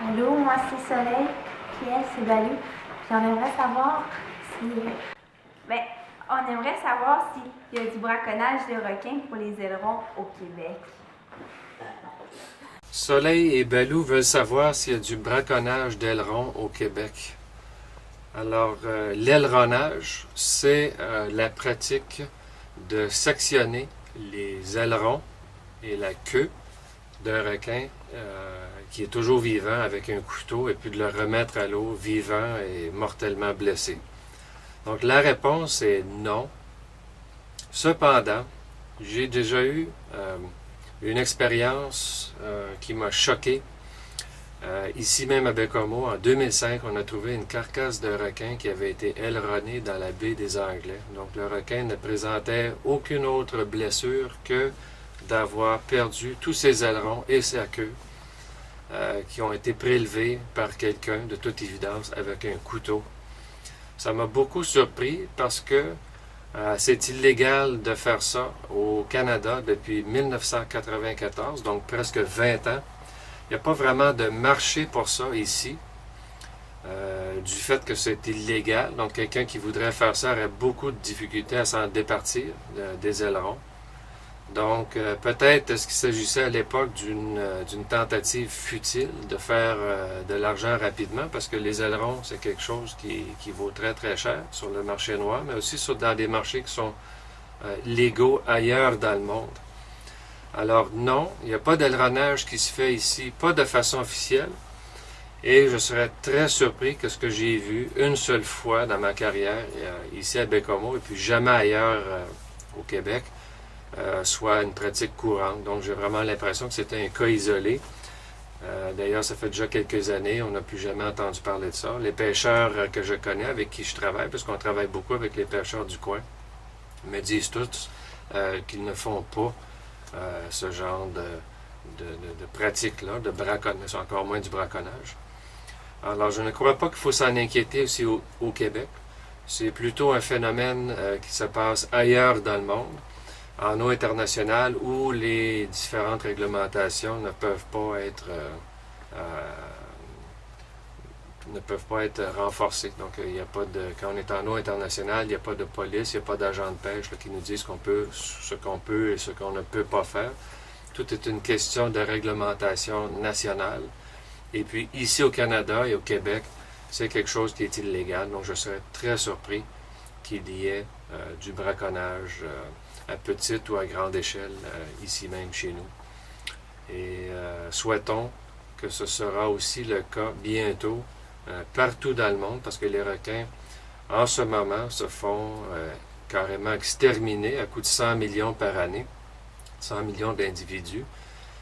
Allô, moi c'est Soleil, puis elle c'est Balou. Puis on aimerait savoir si... Ben, on aimerait savoir s'il y a du braconnage de requins pour les ailerons au Québec. Soleil et Balou veulent savoir s'il y a du braconnage d'ailerons au Québec. Alors, l'aileronnage, c'est la pratique de sectionner les ailerons et la queue d'un requin qui est toujours vivant avec un couteau et puis de le remettre à l'eau vivant et mortellement blessé. Donc la réponse est non. Cependant, j'ai déjà eu une expérience qui m'a choqué. Ici même à Baie-Comeau, en 2005, on a trouvé une carcasse de requin qui avait été aileronnée dans la baie des Anglais. Donc le requin ne présentait aucune autre blessure que d'avoir perdu tous ses ailerons et sa queue qui ont été prélevés par quelqu'un, de toute évidence, avec un couteau. Ça m'a beaucoup surpris parce que c'est illégal de faire ça au Canada depuis 1994, donc presque 20 ans. Il n'y a pas vraiment de marché pour ça ici, du fait que c'est illégal. Donc quelqu'un qui voudrait faire ça aurait beaucoup de difficultés à s'en départir des ailerons. Donc, peut-être est-ce qu'il s'agissait à l'époque d'une tentative futile de faire de l'argent rapidement, parce que les ailerons, c'est quelque chose qui vaut très très cher sur le marché noir, mais aussi dans des marchés qui sont légaux ailleurs dans le monde. Alors non, il n'y a pas d'aileronnage qui se fait ici, pas de façon officielle, et je serais très surpris que ce que j'ai vu une seule fois dans ma carrière ici à Baie-Comeau, et puis jamais ailleurs au Québec, soit une pratique courante. Donc j'ai vraiment l'impression que c'était un cas isolé. D'ailleurs, ça fait déjà quelques années, on n'a plus jamais entendu parler de ça. Les pêcheurs que je connais, avec qui je travaille, parce qu'on travaille beaucoup avec les pêcheurs du coin, me disent tous qu'ils ne font pas ce genre de pratique-là, de braconnage, encore moins du braconnage. Alors je ne crois pas qu'il faut s'en inquiéter aussi au Québec. C'est plutôt un phénomène qui se passe ailleurs dans le monde, en eau internationale, où les différentes réglementations ne peuvent pas être renforcées. Donc, il n'y a pas quand on est en eau internationale, il n'y a pas de police, il n'y a pas d'agents de pêche qui nous disent ce qu'on peut et ce qu'on ne peut pas faire. Tout est une question de réglementation nationale. Et puis, ici au Canada et au Québec, c'est quelque chose qui est illégal. Donc, je serais très surpris qu'il y ait du braconnage à petite ou à grande échelle, ici même chez nous. Et souhaitons que ce sera aussi le cas bientôt partout dans le monde, parce que les requins, en ce moment, se font carrément exterminer à coût de 100 millions par année, 100 millions d'individus.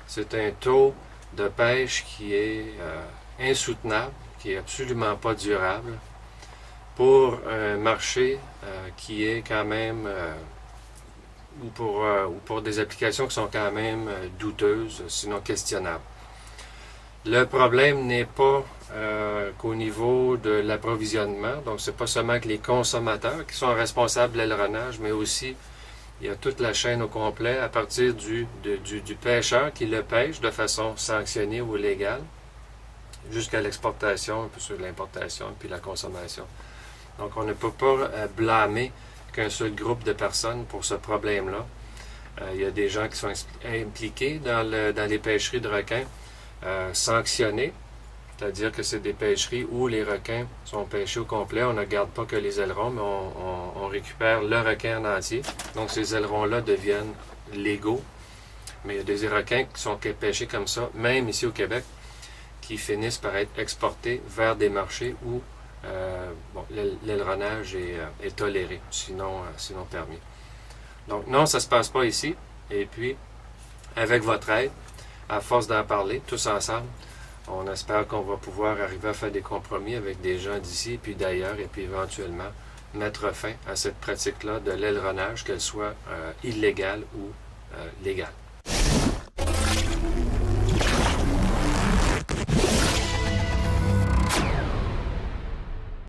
C'est un taux de pêche qui est insoutenable, qui est absolument pas durable, pour un marché qui est quand même... ou pour des applications qui sont quand même douteuses, sinon questionnables. Le problème n'est pas qu'au niveau de l'approvisionnement, donc c'est pas seulement que les consommateurs qui sont responsables de l'aileronnage, mais aussi il y a toute la chaîne au complet à partir du pêcheur qui le pêche de façon sanctionnée ou légale, jusqu'à l'exportation, un peu sur l'importation, puis la consommation. Donc on ne peut pas blâmer qu'un seul groupe de personnes pour ce problème-là. Il y a des gens qui sont impliqués dans les pêcheries de requins, sanctionnés, c'est-à-dire que c'est des pêcheries où les requins sont pêchés au complet. On ne garde pas que les ailerons, mais on récupère le requin en entier. Donc ces ailerons-là deviennent légaux. Mais il y a des requins qui sont pêchés comme ça, même ici au Québec, qui finissent par être exportés vers des marchés où l'aileronnage est toléré, sinon permis. Donc non, ça ne se passe pas ici. Et puis, avec votre aide, à force d'en parler, tous ensemble, on espère qu'on va pouvoir arriver à faire des compromis avec des gens d'ici, puis d'ailleurs, et puis éventuellement mettre fin à cette pratique-là de l'aileronnage, qu'elle soit illégale ou légale.